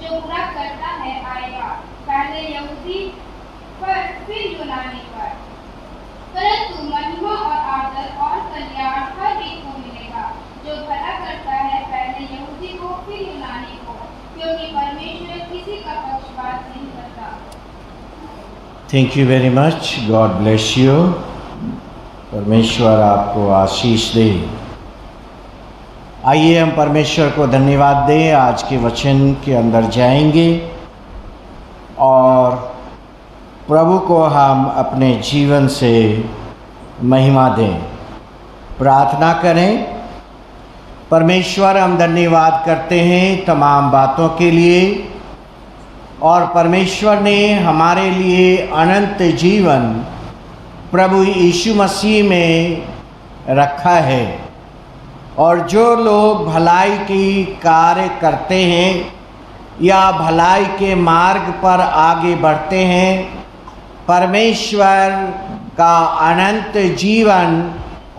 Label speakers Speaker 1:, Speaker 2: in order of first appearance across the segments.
Speaker 1: जो बुरा करता है आएगा, पहले यहूदी पर फिर यूनानी पर। परंतु महिमा और आदर और कल्याण हर एक को मिलेगा जो भला करता है, पहले यहूदी को फिर यूनानी को, क्योंकि परमेश्वर किसी का पक्षपात नहीं करता।
Speaker 2: Thank you very much. God bless you. परमेश्वर आपको आशीष दे। आइए हम परमेश्वर को धन्यवाद दें। आज के वचन के अंदर जाएंगे और प्रभु को हम अपने जीवन से महिमा दें। प्रार्थना करें। परमेश्वर, हम धन्यवाद करते हैं तमाम बातों के लिए, और परमेश्वर ने हमारे लिए अनंत जीवन प्रभु यीशु मसीह में रखा है। और जो लोग भलाई की कार्य करते हैं या भलाई के मार्ग पर आगे बढ़ते हैं, परमेश्वर का अनंत जीवन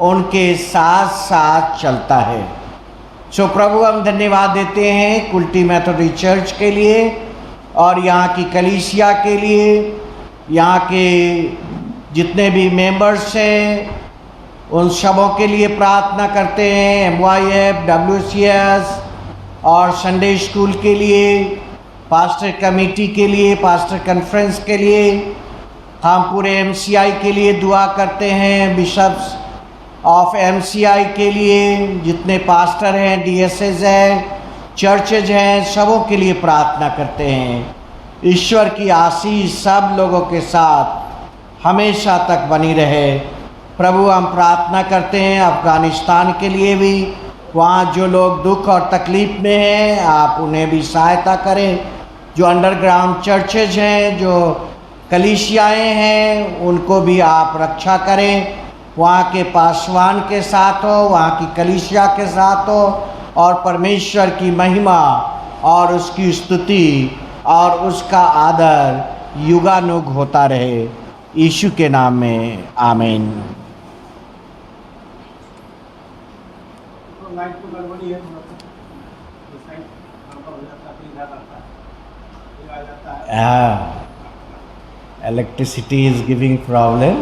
Speaker 2: उनके साथ साथ चलता है। सो प्रभु, हम धन्यवाद देते हैं कुल्टी मेथोडिस्ट चर्च के लिए और यहाँ की कलीसिया के लिए, यहाँ के जितने भी मेंबर्स हैं उन सबों के लिए प्रार्थना करते हैं। MYF, WCS और संडे स्कूल के लिए, पास्टर कमेटी के लिए, पास्टर कॉन्फ्रेंस के लिए, हम पूरे MCI के लिए दुआ करते हैं, बिशप्स ऑफ MCI के लिए, जितने पास्टर हैं, DSS हैं, चर्चेज हैं, सबों के लिए प्रार्थना करते हैं। ईश्वर की आशीष सब लोगों के साथ हमेशा तक बनी रहे। प्रभु, हम प्रार्थना करते हैं अफ़गानिस्तान के लिए भी। वहाँ जो लोग दुख और तकलीफ़ में हैं, आप उन्हें भी सहायता करें। जो अंडरग्राउंड चर्चेज हैं, जो कलीसियाएँ हैं, उनको भी आप रक्षा करें। वहाँ के पासवान के साथ हो, वहाँ की कलीसिया के साथ हो, और परमेश्वर की महिमा और उसकी स्तुति और उसका आदर युगानुग होता रहे। यीशु के नाम में आमीन। Electricity is giving problem.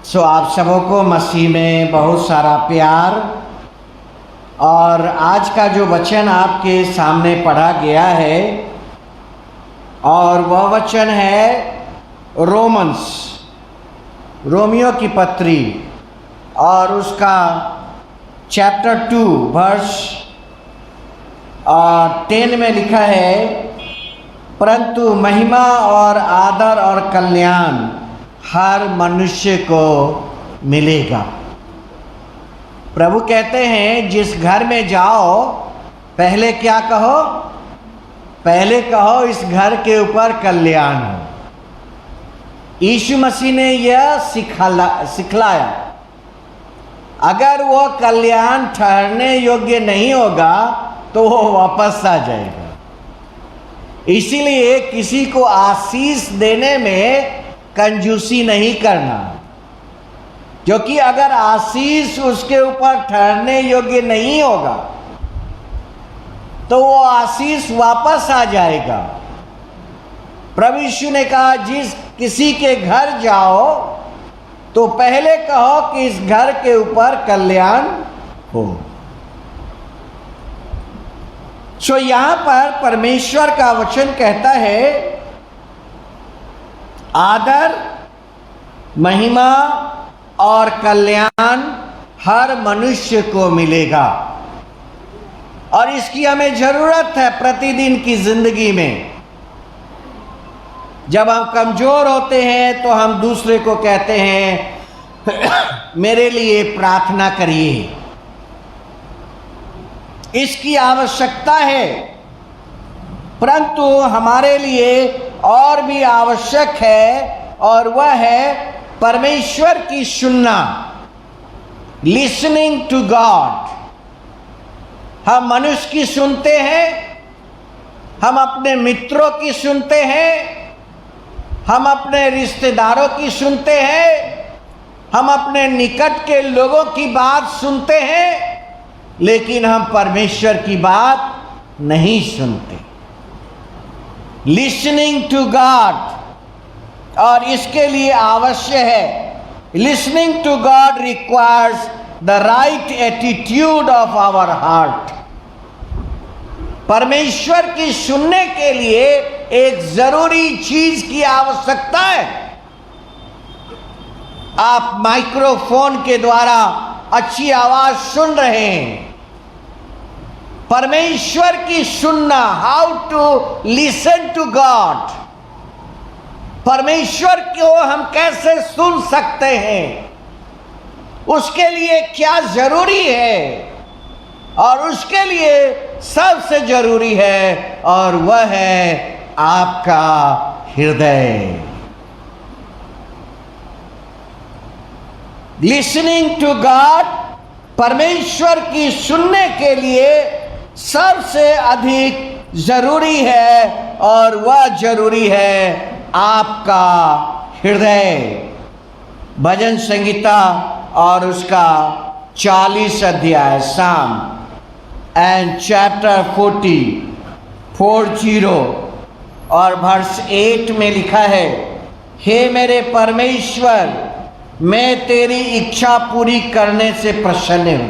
Speaker 2: So आप सबों को मसीह में बहुत सारा प्यार। और आज का जो वचन आपके सामने पढ़ा गया है, और वह वचन है रोमियो की पत्री, और उसका चैप्टर 2 वर्स 10 में लिखा है, परंतु महिमा और आदर और कल्याण हर मनुष्य को मिलेगा। प्रभु कहते हैं, जिस घर में जाओ पहले क्या कहो? पहले कहो इस घर के ऊपर कल्याण हो। यीशु मसीह ने यह सिखलाया। अगर वो कल्याण ठहरने योग्य नहीं होगा तो वो वापस आ जाएगा। इसीलिए किसी को आशीष देने में कंजूसी नहीं करना, क्योंकि अगर आशीष उसके ऊपर ठहरने योग्य नहीं होगा तो वो आशीष वापस आ जाएगा। प्रभु यीशु ने कहा, जिस किसी के घर जाओ तो पहले कहो कि इस घर के ऊपर कल्याण हो। सो यहां पर परमेश्वर का वचन कहता है, आदर, महिमा और कल्याण हर मनुष्य को मिलेगा। और इसकी हमें जरूरत है प्रतिदिन की जिंदगी में। जब हम कमजोर होते हैं तो हम दूसरे को कहते हैं मेरे लिए प्रार्थना करिए। इसकी आवश्यकता है, परंतु हमारे लिए और भी आवश्यक है, और वह है परमेश्वर की सुनना, लिसनिंग टू गॉड। हम मनुष्य की सुनते हैं, हम अपने मित्रों की सुनते हैं, हम अपने रिश्तेदारों की सुनते हैं, हम अपने निकट के लोगों की बात सुनते हैं, लेकिन हम परमेश्वर की बात नहीं सुनते। लिसनिंग टू गॉड, और इसके लिए आवश्यक है, listening to God requires the right attitude of our heart. परमेश्वर की सुनने के लिए एक जरूरी चीज की आवश्यकता है। आप माइक्रोफोन के द्वारा अच्छी आवाज सुन रहे हैं। परमेश्वर की सुनना, how to listen to God, परमेश्वर को हम कैसे सुन सकते हैं, उसके लिए क्या जरूरी है, और उसके लिए सबसे जरूरी है, और वह है आपका हृदय। लिसनिंग टू गॉड, परमेश्वर की सुनने के लिए सबसे अधिक जरूरी है, और वह जरूरी है आपका हृदय। भजन संगीता और उसका 40 अध्याय, साम एंड चैप्टर 40 और वर्स 8 में लिखा है, हे मेरे परमेश्वर, मैं तेरी इच्छा पूरी करने से प्रसन्न हूं।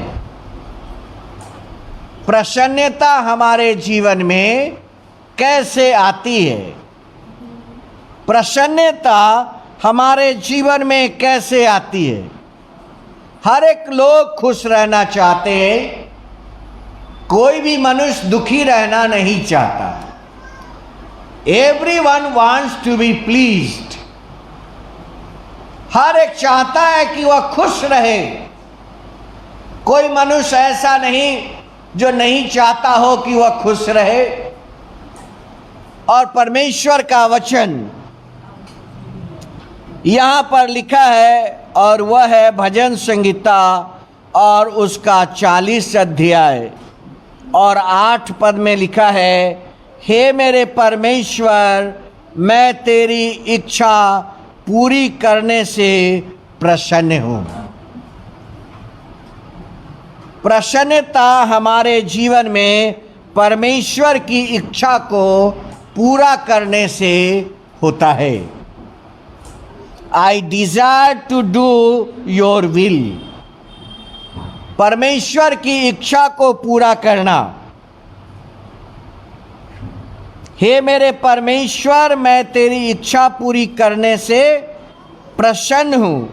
Speaker 2: प्रसन्नता हमारे जीवन में कैसे आती है? प्रसन्नता हमारे जीवन में कैसे आती है? हर एक लोग खुश रहना चाहते हैं, कोई भी मनुष्य दुखी रहना नहीं चाहता। Everyone wants to be pleased। हर एक चाहता है कि वह खुश रहे। कोई मनुष्य ऐसा नहीं जो नहीं चाहता हो कि वह खुश रहे। और परमेश्वर का वचन यहाँ पर लिखा है, और वह है भजन संगीता और उसका 40 अध्याय और 8 पद में लिखा है, हे मेरे परमेश्वर, मैं तेरी इच्छा पूरी करने से प्रसन्न हूँ। प्रसन्नता हमारे जीवन में परमेश्वर की इच्छा को पूरा करने से होता है। I desire to do your will। परमेश्वर की इच्छा को पूरा करना। हे मेरे परमेश्वर, मैं तेरी इच्छा पूरी करने से प्रसन्न हूँ,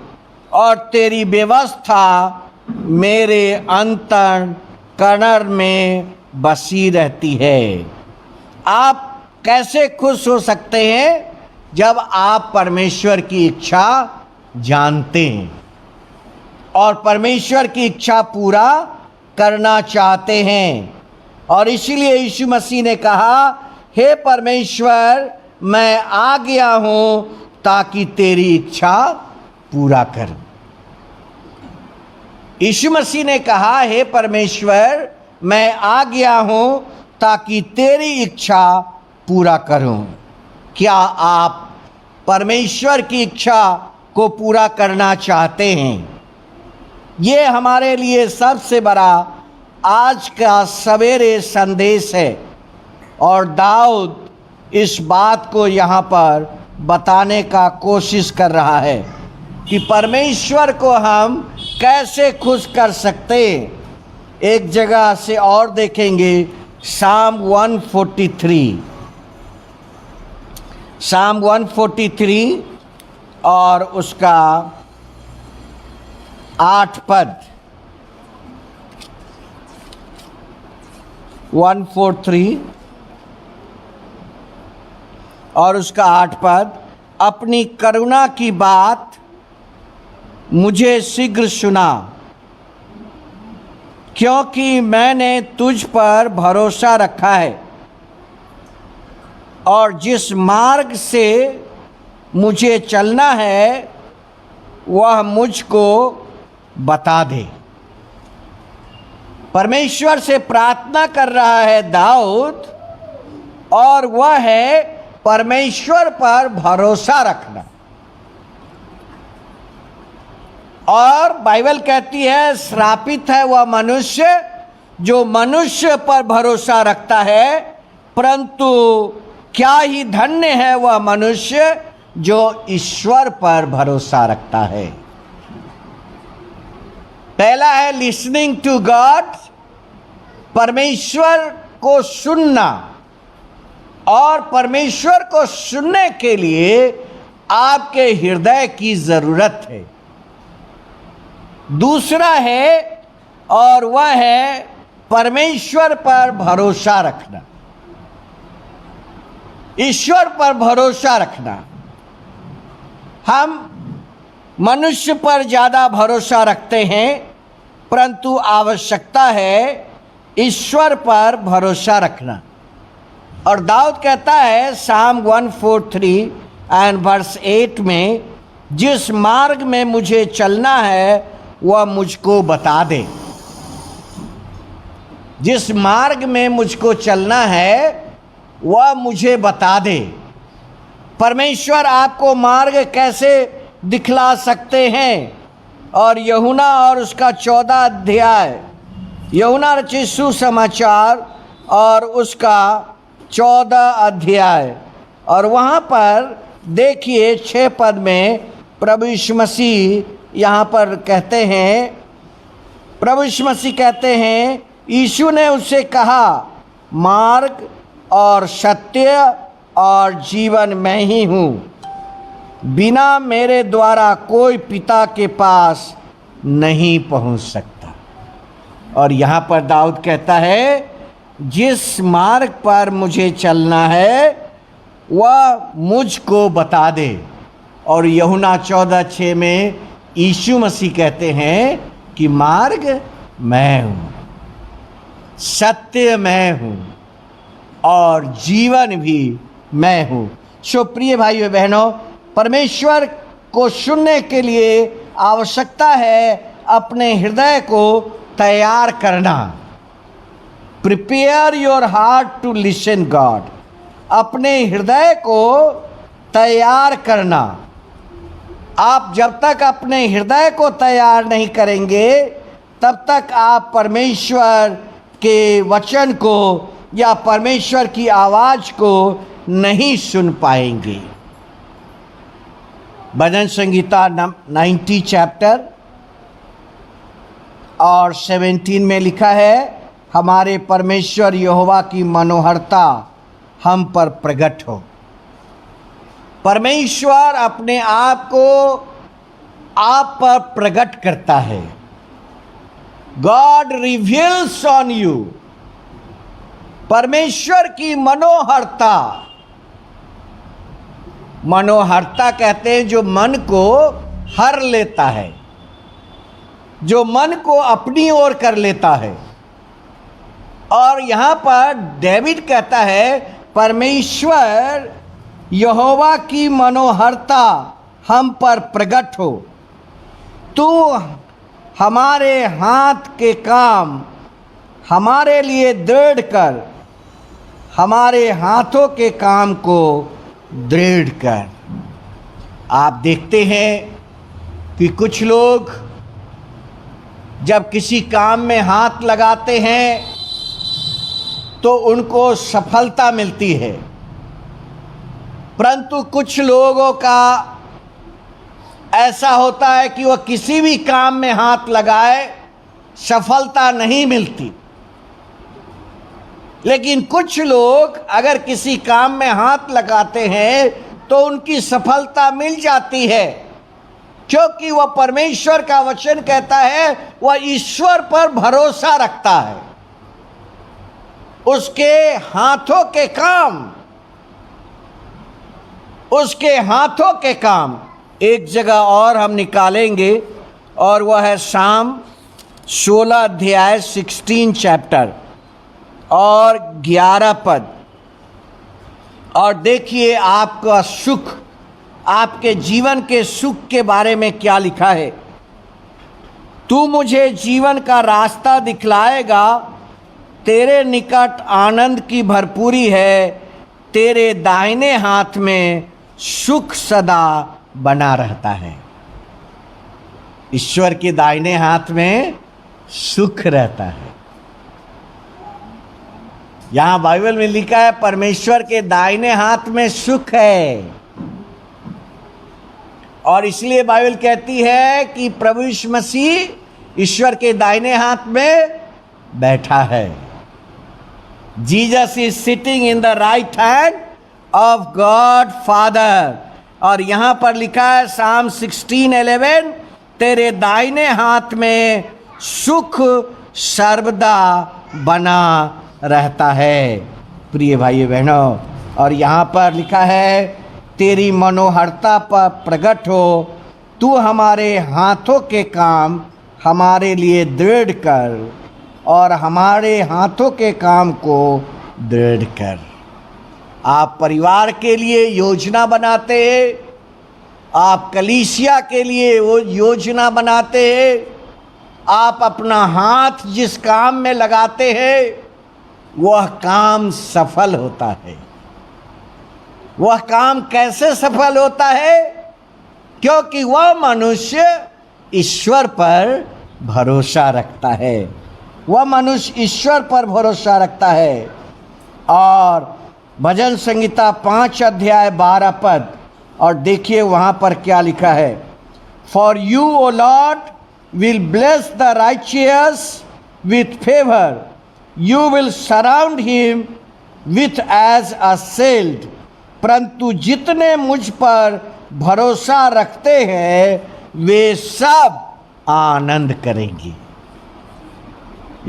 Speaker 2: और तेरी व्यवस्था मेरे अंतःकरण में बसी रहती है। आप कैसे खुश हो सकते हैं? जब आप परमेश्वर की इच्छा जानते हैं और परमेश्वर की इच्छा पूरा करना चाहते हैं। और इसीलिए यीशु मसीह ने कहा, हे परमेश्वर, मैं आ गया हूं ताकि तेरी इच्छा पूरा करूं। यीशु मसीह ने कहा, हे परमेश्वर, मैं आ गया हूं ताकि तेरी इच्छा पूरा करूं। क्या आप परमेश्वर की इच्छा को पूरा करना चाहते हैं? ये हमारे लिए सबसे बड़ा आज का सवेरे संदेश है। और दाऊद इस बात को यहाँ पर बताने का कोशिश कर रहा है कि परमेश्वर को हम कैसे खुश कर सकते हैं। एक जगह से और देखेंगे, साम 143, साम 143 और उसका 8 पद, 143 और उसका 8 पद, अपनी करुणा की बात मुझे शीघ्र सुना, क्योंकि मैंने तुझ पर भरोसा रखा है, और जिस मार्ग से मुझे चलना है वह मुझको बता दे। परमेश्वर से प्रार्थना कर रहा है दाऊद, और वह है परमेश्वर पर भरोसा रखना। और बाइबल कहती है, श्रापित है वह मनुष्य जो मनुष्य पर भरोसा रखता है, परंतु क्या ही धन्य है वह मनुष्य जो ईश्वर पर भरोसा रखता है। पहला है लिसनिंग टू गॉड, परमेश्वर को सुनना, और परमेश्वर को सुनने के लिए आपके हृदय की जरूरत है। दूसरा है, और वह है परमेश्वर पर भरोसा रखना, ईश्वर पर भरोसा रखना। हम मनुष्य पर ज़्यादा भरोसा रखते हैं, परंतु आवश्यकता है ईश्वर पर भरोसा रखना। और दाऊद कहता है साम 143 एंड वर्स 8 में, जिस मार्ग में मुझे चलना है वह मुझको बता दे। जिस मार्ग में मुझको चलना है वह मुझे बता दे। परमेश्वर आपको मार्ग कैसे दिखला सकते हैं? और यूहन्ना और उसका 14 अध्याय, यूहन्ना रचित सुसमाचार और उसका 14 अध्याय, और वहाँ पर देखिए 6 पद में प्रभु यीशु मसीह यहाँ पर कहते हैं, प्रभु यीशु मसीह कहते हैं, यीशु ने उससे कहा, मार्ग और सत्य और जीवन मैं ही हूँ, बिना मेरे द्वारा कोई पिता के पास नहीं पहुँच सकता। और यहाँ पर दाऊद कहता है जिस मार्ग पर मुझे चलना है वह मुझको बता दे। और यूहन्ना 14:6 में यीशु मसीह कहते हैं कि मार्ग मैं हूँ, सत्य मैं हूँ और जीवन भी मैं हूँ। सो प्रिय भाइयों बहनों, परमेश्वर को सुनने के लिए आवश्यकता है अपने हृदय को तैयार करना। Prepare your heart to listen God, अपने हृदय को तैयार करना। आप जब तक अपने हृदय को तैयार नहीं करेंगे तब तक आप परमेश्वर के वचन को या परमेश्वर की आवाज़ को नहीं सुन पाएंगे। भजन संगीता 90 चैप्टर और 17 में लिखा है, हमारे परमेश्वर यहोवा की मनोहरता हम पर प्रकट हो। परमेश्वर अपने आप को आप पर प्रकट करता है। God reveals on you. परमेश्वर की मनोहरता, मनोहरता कहते हैं जो मन को हर लेता है, जो मन को अपनी ओर कर लेता है। और यहाँ पर डेविड कहता है परमेश्वर यहोवा की मनोहरता हम पर प्रकट हो। तू हमारे हाथ के काम हमारे लिए दृढ़ कर, हमारे हाथों के काम को दृढ़ कर। आप देखते हैं कि कुछ लोग जब किसी काम में हाथ लगाते हैं तो उनको सफलता मिलती है, परंतु कुछ लोगों का ऐसा होता है कि वह किसी भी काम में हाथ लगाए सफलता नहीं मिलती। लेकिन कुछ लोग अगर किसी काम में हाथ लगाते हैं तो उनकी सफलता मिल जाती है, क्योंकि वह परमेश्वर का वचन कहता है वह ईश्वर पर भरोसा रखता है। उसके हाथों के काम, उसके हाथों के काम। एक जगह और हम निकालेंगे और वह है साम 16 अध्याय 16 चैप्टर और 11 पद। और देखिए आपका सुख, आपके जीवन के सुख के बारे में क्या लिखा है। तू मुझे जीवन का रास्ता दिखलाएगा, तेरे निकट आनंद की भरपूरी है, तेरे दाहिने हाथ में सुख सदा बना रहता है। ईश्वर के दाहिने हाथ में सुख रहता है। यहां बाइबल में लिखा है परमेश्वर के दाहिने हाथ में सुख है, और इसलिए बाइबल कहती है कि प्रभु यीशु मसीह ईश्वर के दाहिने हाथ में बैठा है। Jesus is sitting in the right hand of God father. और यहां पर लिखा है Psalm 16:11, तेरे दाहिने हाथ में सुख सर्वदा बना रहता है। प्रिय भाइयों बहनों, और यहाँ पर लिखा है तेरी मनोहरता पर प्रकट हो, तू हमारे हाथों के काम हमारे लिए दृढ़ कर, और हमारे हाथों के काम को दृढ़ कर। आप परिवार के लिए योजना बनाते हैं, आप कलीसिया के लिए वो योजना बनाते हैं, आप अपना हाथ जिस काम में लगाते हैं वह काम सफल होता है। वह काम कैसे सफल होता है? क्योंकि वह मनुष्य ईश्वर पर भरोसा रखता है। वह मनुष्य ईश्वर पर भरोसा रखता है। और भजन संहिता 5:12 और देखिए वहाँ पर क्या लिखा है, for you O Lord will bless the righteous with favour, you will surround him with as a shield। परंतु जितने मुझ पर भरोसा रखते हैं वे सब आनंद करेंगे।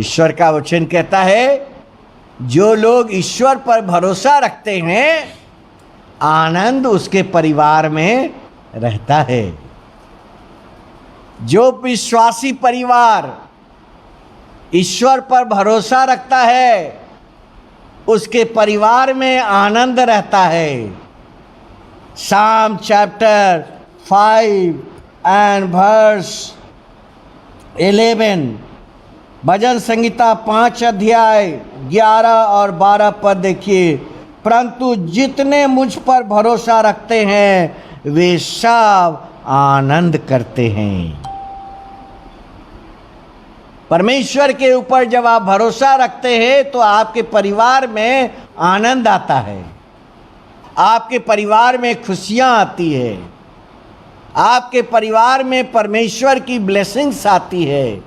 Speaker 2: ईश्वर का वचन कहता है जो लोग ईश्वर पर भरोसा रखते हैं आनंद उसके परिवार में रहता है। जो विश्वासी परिवार ईश्वर पर भरोसा रखता है उसके परिवार में आनंद रहता है। Psalm chapter 5:11, भजन संहिता 5:11 और 12 देखिए, परंतु जितने मुझ पर भरोसा रखते हैं वे सब आनंद करते हैं। परमेश्वर के ऊपर जब आप भरोसा रखते हैं तो आपके परिवार में आनंद आता है, आपके परिवार में खुशियां आती है, आपके परिवार में परमेश्वर की ब्लेसिंग्स आती है,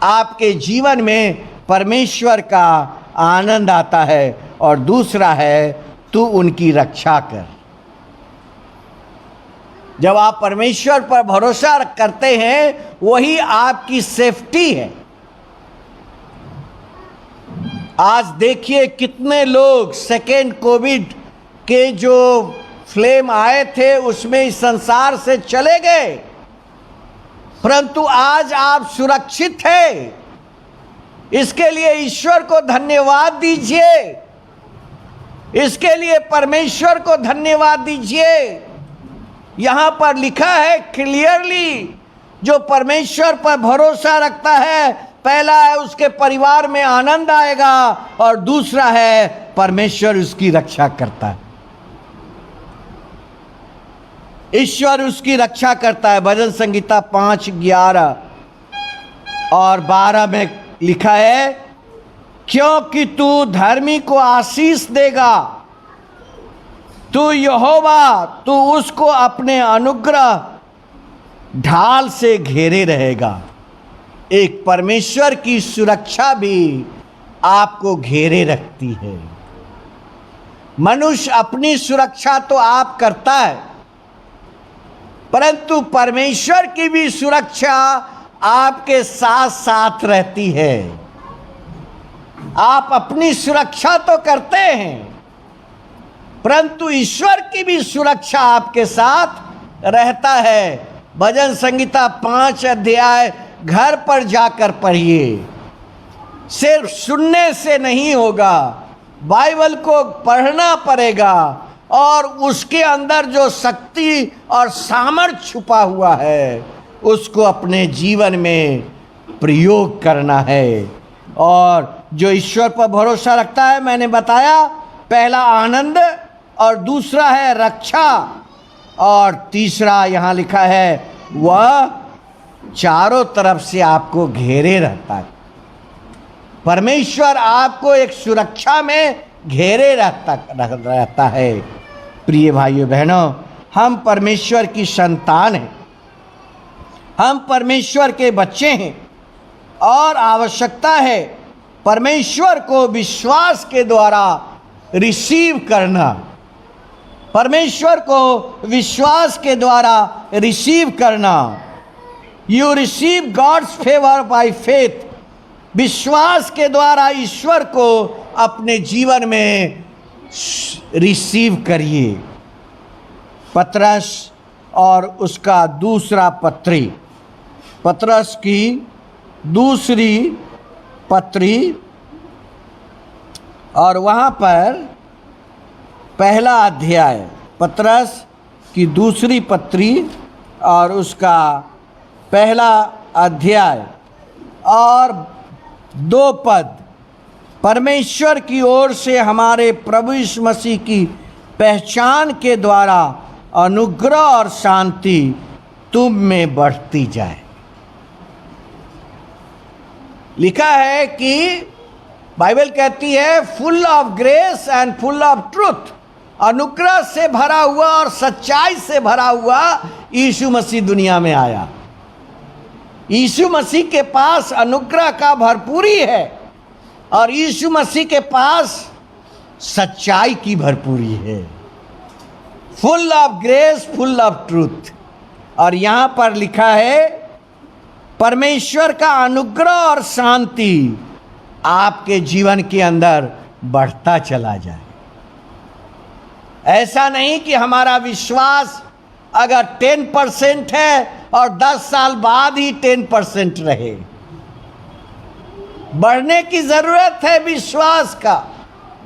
Speaker 2: आपके जीवन में परमेश्वर का आनंद आता है। और दूसरा है तू उनकी रक्षा कर। जब आप परमेश्वर पर भरोसा करते हैं वही आपकी सेफ्टी है। आज देखिए कितने लोग सेकेंड कोविड के जो फ्लेम आए थे उसमें इस संसार से चले गए, परंतु आज आप सुरक्षित हैं। इसके लिए ईश्वर को धन्यवाद दीजिए, इसके लिए परमेश्वर को धन्यवाद दीजिए। यहाँ पर लिखा है क्लियरली, जो परमेश्वर पर भरोसा रखता है पहला है उसके परिवार में आनंद आएगा, और दूसरा है परमेश्वर उसकी रक्षा करता है। ईश्वर उसकी रक्षा करता है। भजन संहिता 5:11 और 12 में लिखा है, क्योंकि तू धर्मी को आशीष देगा, तू यहोवा तू उसको अपने अनुग्रह ढाल से घेरे रहेगा। एक परमेश्वर की सुरक्षा भी आपको घेरे रखती है। मनुष्य अपनी सुरक्षा तो आप करता है, परंतु परमेश्वर की भी सुरक्षा आपके साथ साथ रहती है। आप अपनी सुरक्षा तो करते हैं, परंतु ईश्वर की भी सुरक्षा आपके साथ रहता है। भजन संहिता 5 घर पर जाकर पढ़िए। सिर्फ सुनने से नहीं होगा, बाइबल को पढ़ना पड़ेगा और उसके अंदर जो शक्ति और सामर्थ्य छुपा हुआ है उसको अपने जीवन में प्रयोग करना है। और जो ईश्वर पर भरोसा रखता है, मैंने बताया पहला आनंद और दूसरा है रक्षा और तीसरा यहाँ लिखा है वह चारों तरफ से आपको घेरे रहता है। परमेश्वर आपको एक सुरक्षा में घेरे रहता है। प्रिय भाइयों बहनों, हम परमेश्वर की संतान हैं, हम परमेश्वर के बच्चे हैं और आवश्यकता है परमेश्वर को विश्वास के द्वारा रिसीव करना। परमेश्वर को विश्वास के द्वारा रिसीव करना। You receive God's favour by faith. विश्वास के द्वारा ईश्वर को अपने जीवन में रिसीव करिए। पतरस और उसका दूसरा पत्री, पतरस की दूसरी पत्री और वहाँ पर पहला अध्याय, पतरस की दूसरी पत्री और उसका पहला अध्याय और 2 पद। परमेश्वर की ओर से हमारे प्रभु यीशु मसीह की पहचान के द्वारा अनुग्रह और शांति तुम में बढ़ती जाए। लिखा है कि बाइबल कहती है full of grace and full of truth, अनुग्रह से भरा हुआ और सच्चाई से भरा हुआ यीशु मसीह दुनिया में आया। यीशु मसीह के पास अनुग्रह का भरपूरी है और यीशु मसीह के पास सच्चाई की भरपूरी है। Full of grace, full of truth. और यहाँ पर लिखा है परमेश्वर का अनुग्रह और शांति आपके जीवन के अंदर बढ़ता चला जाए। ऐसा नहीं कि हमारा विश्वास अगर 10% है और 10 साल बाद ही 10% रहे। बढ़ने की जरूरत है विश्वास का।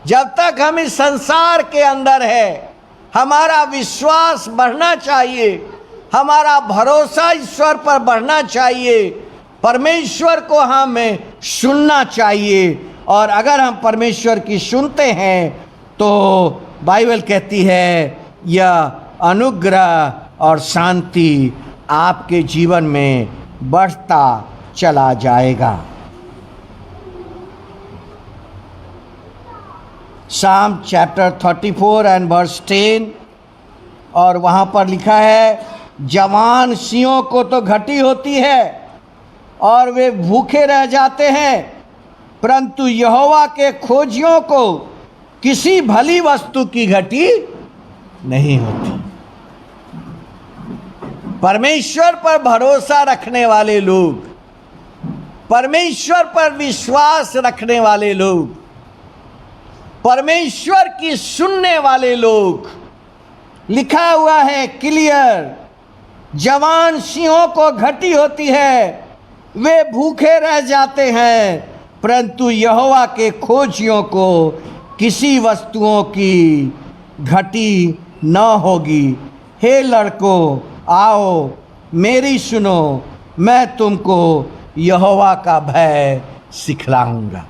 Speaker 2: जब तक हम इस संसार के अंदर है, हमारा विश्वास बढ़ना चाहिए, हमारा भरोसा ईश्वर पर बढ़ना चाहिए, परमेश्वर को हमें सुनना चाहिए। और अगर हम परमेश्वर की सुनते हैं तो बाइबल कहती है यह अनुग्रह और शांति आपके जीवन में बढ़ता चला जाएगा। साम चैप्टर 34 एंड वर्स 10 और वहाँ पर लिखा है जवान सिंहों को तो घटी होती है और वे भूखे रह जाते हैं, परंतु यहोवा के खोजियों को किसी भली वस्तु की घटी नहीं होती। परमेश्वर पर भरोसा रखने वाले लोग, परमेश्वर पर विश्वास रखने वाले लोग, परमेश्वर की सुनने वाले लोग, लिखा हुआ है क्लियर, जवान सिंहों को घटी होती है, वे भूखे रह जाते हैं, परंतु यहोवा के खोजियों को किसी वस्तुओं की घटी न होगी। हे लड़कों, आओ मेरी सुनो, मैं तुमको यहोवा का भय सिखलाऊंगा।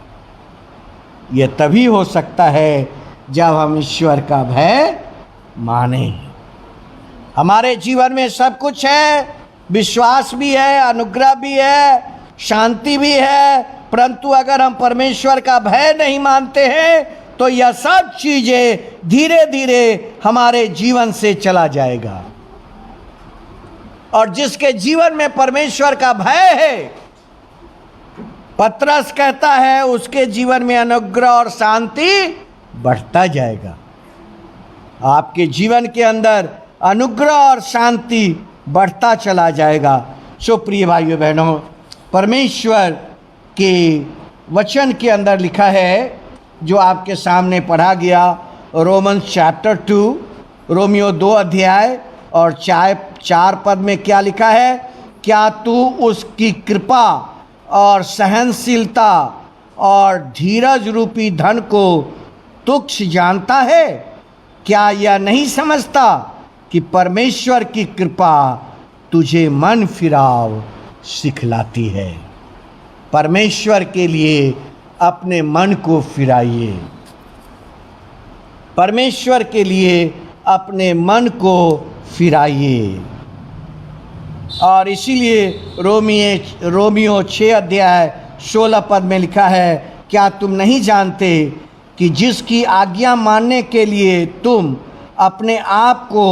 Speaker 2: ये तभी हो सकता है जब हम ईश्वर का भय माने। हमारे जीवन में सब कुछ है, विश्वास भी है, अनुग्रह भी है, शांति भी है, परंतु अगर हम परमेश्वर का भय नहीं मानते हैं तो यह सब चीज़ें धीरे धीरे हमारे जीवन से चला जाएगा। और जिसके जीवन में परमेश्वर का भय है, पतरस कहता है उसके जीवन में अनुग्रह और शांति बढ़ता जाएगा। आपके जीवन के अंदर अनुग्रह और शांति बढ़ता चला जाएगा। सो प्रिय भाइयों बहनों, परमेश्वर के वचन के अंदर लिखा है जो आपके सामने पढ़ा गया, रोमन्स चैप्टर 2, रोमियो 2 अध्याय और 4 पद में क्या लिखा है? क्या तू उसकी कृपा और सहनशीलता और धीरज रूपी धन को तुच्छ जानता है? क्या यह नहीं समझता कि परमेश्वर की कृपा तुझे मन फिराव सिखलाती है? परमेश्वर के लिए अपने मन को फिराइए, परमेश्वर के लिए अपने मन को फिराइए। और इसीलिए रोमियो 6 अध्याय 16 पद में लिखा है, क्या तुम नहीं जानते कि जिसकी आज्ञा मानने के लिए तुम अपने आप को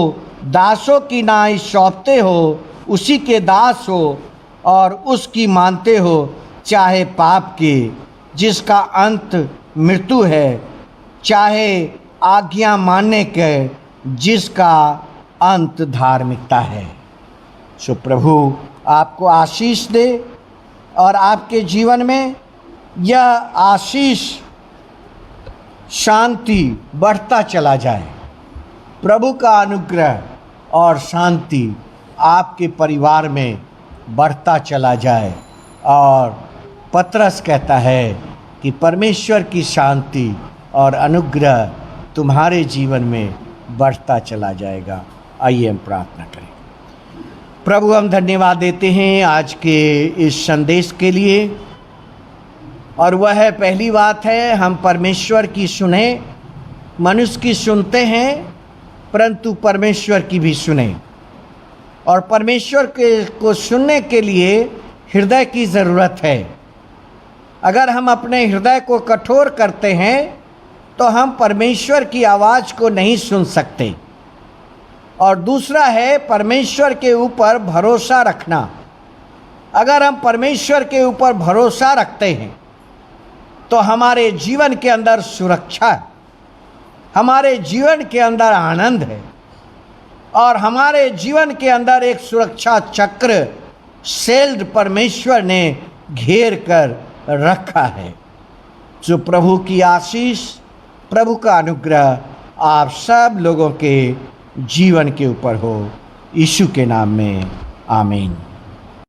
Speaker 2: दासों की नाई सौंपते हो उसी के दास हो और उसकी मानते हो, चाहे पाप के जिसका अंत मृत्यु है, चाहे आज्ञा मानने के जिसका अंत धार्मिकता है। सो प्रभु आपको आशीष दे और आपके जीवन में यह आशीष शांति बढ़ता चला जाए। प्रभु का अनुग्रह और शांति आपके परिवार में बढ़ता चला जाए। और पतरस कहता है कि परमेश्वर की शांति और अनुग्रह तुम्हारे जीवन में बढ़ता चला जाएगा। आइए हम प्रार्थना करें। प्रभु हम धन्यवाद देते हैं आज के इस संदेश के लिए। और वह पहली बात है, हम परमेश्वर की सुने, मनुष्य की सुनते हैं परंतु परमेश्वर की भी सुने। और परमेश्वर को सुनने के लिए हृदय की ज़रूरत है। अगर हम अपने हृदय को कठोर करते हैं तो हम परमेश्वर की आवाज़ को नहीं सुन सकते। और दूसरा है परमेश्वर के ऊपर भरोसा रखना। अगर हम परमेश्वर के ऊपर भरोसा रखते हैं तो हमारे जीवन के अंदर सुरक्षा है, हमारे जीवन के अंदर आनंद है और हमारे जीवन के अंदर एक सुरक्षा चक्र सेल्ड परमेश्वर ने घेर कर रखा है। जो प्रभु की आशीष, प्रभु का अनुग्रह आप सब लोगों के जीवन के ऊपर हो। यीशु के नाम में आमीन।